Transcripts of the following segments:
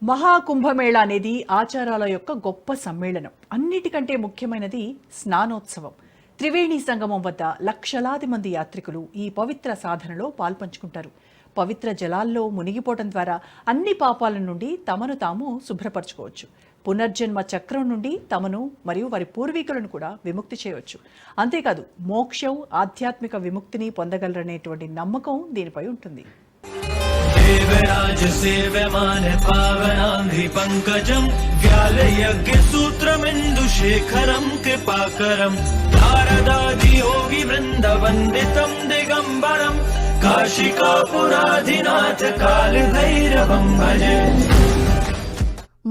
మహాకుంభమేళా అనేది ఆచారాల యొక్క గొప్ప సమ్మేళనం. అన్నిటికంటే ముఖ్యమైనది స్నానోత్సవం. త్రివేణి సంగమం వద్ద లక్షలాది మంది యాత్రికులు ఈ పవిత్ర సాధనలో పాల్పంచుకుంటారు. పవిత్ర జలాల్లో మునిగిపోవడం ద్వారా అన్ని పాపాల నుండి తమను తాము శుభ్రపరచుకోవచ్చు. పునర్జన్మ చక్రం నుండి తమను మరియు వారి పూర్వీకులను కూడా విముక్తి చేయవచ్చు. అంతేకాదు మోక్షం, ఆధ్యాత్మిక విముక్తిని పొందగలరనేటువంటి నమ్మకం దీనిపై ఉంటుంది. देवराज सेव्यमान पावनांघ्रि पंकजं व्यालयज्ञ सूत्रमिन्दुशेखरं कृपाकरं नारदादि योगी वृन्द वन्दितं दिगम्बरं काशिकापुराधिनाथ कालभैरवं भजे।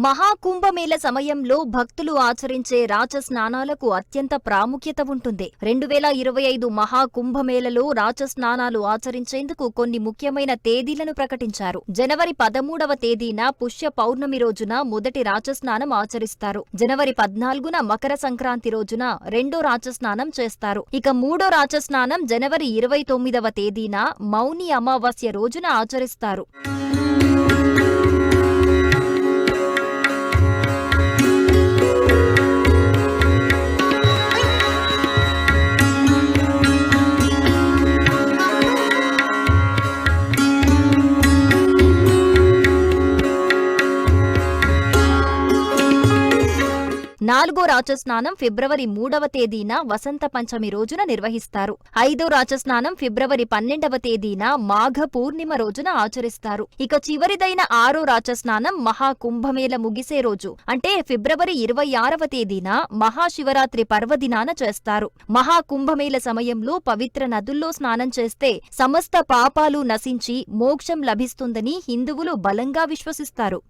మహాకుంభమేళ సమయంలో భక్తులు ఆచరించే రాచ స్నానాలకు అత్యంత ప్రాముఖ్యత ఉంటుంది. 2025 మహాకుంభమేళలో రాచ స్నానాలు ఆచరించేందుకు కొన్ని ముఖ్యమైన తేదీలను ప్రకటించారు. జనవరి 13వ తేదీన పుష్య పౌర్ణమి రోజున మొదటి రాచస్నానం ఆచరిస్తారు. జనవరి 14న మకర సంక్రాంతి రోజున రెండో రాచస్నానం చేస్తారు. ఇక మూడో రాచస్నానం జనవరి 29వ తేదీన మౌని అమావాస్య రోజున ఆచరిస్తారు. నాలుగో రాచస్నానం ఫిబ్రవరి 3వ తేదీన వసంత పంచమి రోజున నిర్వహిస్తారు. ఐదో రాచస్నానం ఫిబ్రవరి 12వ తేదీన మాఘ పూర్ణిమ రోజున ఆచరిస్తారు. ఇక చివరిదైన ఆరో రాచస్నానం మహాకుంభమేళ ముగిసే రోజు అంటే ఫిబ్రవరి 26వ తేదీన మహాశివరాత్రి పర్వదినాన చేస్తారు. మహాకుంభమేళ సమయంలో పవిత్ర నదుల్లో స్నానం చేస్తే సమస్త పాపాలు నశించి మోక్షం లభిస్తుందని హిందువులు బలంగా విశ్వసిస్తారు.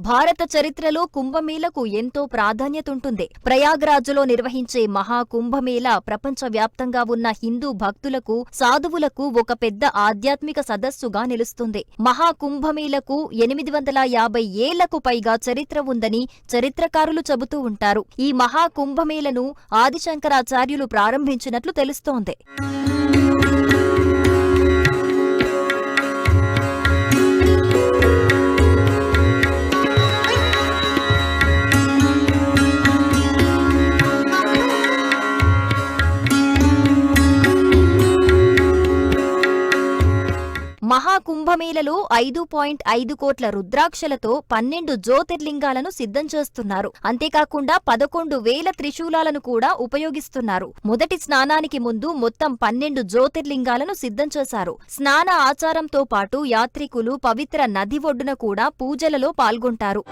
భారత చరిత్రలో కుంభమేళకు ఎంతో ప్రాధాన్యతుంటుంది. ప్రయాగ్రాజ్లో నిర్వహించే మహాకుంభమేళ ప్రపంచవ్యాప్తంగా ఉన్న హిందూ భక్తులకు, సాధువులకు ఒక పెద్ద ఆధ్యాత్మిక సదస్సుగా నిలుస్తుంది. మహాకుంభమేళకు 850 ఏళ్లకు పైగా చరిత్ర ఉందని చరిత్రకారులు చెబుతూ ఉంటారు. ఈ మహాకుంభమేళను ఆదిశంకరాచార్యులు ప్రారంభించినట్లు తెలుస్తోంది. మహాకుంభమేళలో 5.5 కోట్ల రుద్రాక్షలతో 12 జ్యోతిర్లింగాలను సిద్ధం చేస్తున్నారు. అంతేకాకుండా 11,000 త్రిశూలాలను కూడా ఉపయోగిస్తున్నారు. మొదటి స్నానానికి ముందు మొత్తం 12 జ్యోతిర్లింగాలను సిద్ధం చేశారు. స్నాన ఆచారంతో పాటు యాత్రికులు పవిత్ర నది ఒడ్డున కూడా పూజలలో పాల్గొంటారు.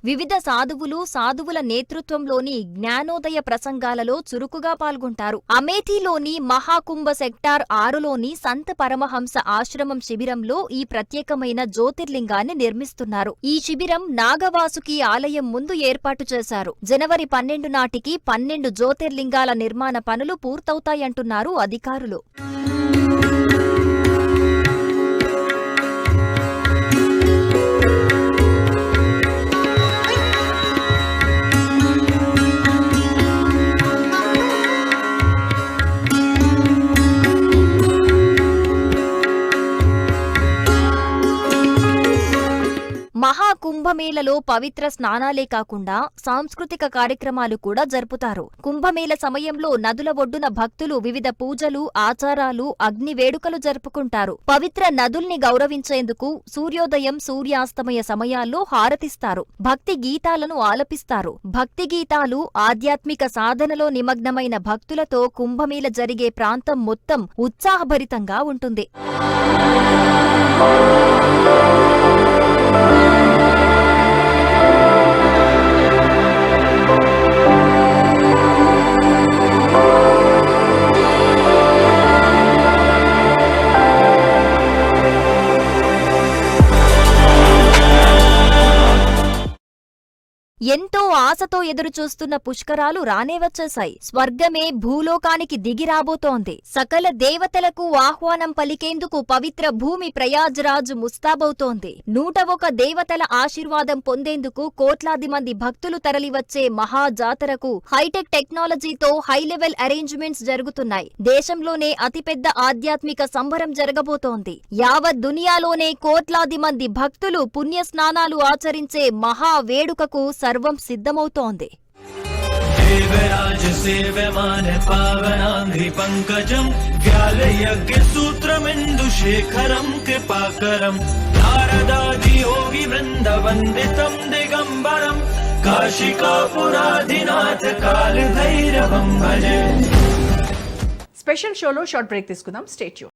వివిధ సాధువుల నేతృత్వంలోని జ్ఞానోదయ ప్రసంగాలలో చురుకుగా పాల్గొంటారు. అమేథీలోని మహాకుంభ సెక్టార్ 6లోని సంత్ పరమహంస ఆశ్రమం శిబిరంలో ఈ ప్రత్యేకమైన జ్యోతిర్లింగాన్ని నిర్మిస్తున్నారు. ఈ శిబిరం నాగవాసుకి ఆలయం ముందు ఏర్పాటు చేశారు. జనవరి 12 నాటికి 12 జ్యోతిర్లింగాల నిర్మాణ పనులు పూర్తవుతాయంటున్నారు అధికారులు. మహాకుంభమేళలో పవిత్ర స్నానాలే కాకుండా సాంస్కృతిక కార్యక్రమాలు కూడా జరుపుతారు. కుంభమేళ సమయంలో నదుల ఒడ్డున భక్తులు వివిధ పూజలు, ఆచారాలు, అగ్ని వేడుకలు జరుపుకుంటారు. పవిత్ర నదుల్ని గౌరవించేందుకు సూర్యోదయం, సూర్యాస్తమయ సమయాల్లో హారతిస్తారు. భక్తి గీతాలను ఆలపిస్తారు. భక్తి గీతాలు, ఆధ్యాత్మిక సాధనలో నిమగ్నమైన భక్తులతో కుంభమేళ జరిగే ప్రాంతం మొత్తం ఉత్సాహభరితంగా ఉంటుంది. ఆశతో ఎదురుచూస్తున్న పుష్కరాలు రానే వచ్చేశాయి. స్వర్గమే భూలోకానికి దిగి రాబోతోంది. సకల దేవతలకు ఆహ్వానం పలికేందుకు పవిత్ర భూమి ప్రయాగ్రాజ్ ముస్తాబవుతోంది. 101 దేవతల ఆశీర్వాదం పొందేందుకు కోట్లాది మంది భక్తులు తరలివచ్చే మహా జాతరకు హైటెక్ టెక్నాలజీతో హై లెవెల్ అరేంజ్మెంట్స్ జరుగుతున్నాయి. దేశంలోనే అతిపెద్ద ఆధ్యాత్మిక సంబరం జరగబోతోంది. యావత్ దునియాలోనే కోట్లాది మంది భక్తులు పుణ్య స్నానాలు ఆచరించే మహా వేడుకకు సర్వం సిద్ధమవుతోంది. देवराज सेव्यमान पावनांघ्रि पंकजं व्यालयज्ञ सूत्रमिन्दुशेखरं कृपाकरं नारदादि योगी वृन्द वन्दितं दिगम्बरं काशिकापुराधिनाथ कालभैरवं भजे. స్పెషల్ షోలో షార్ట్ బ్రేక్ తీసుకుందాం. Stay tune.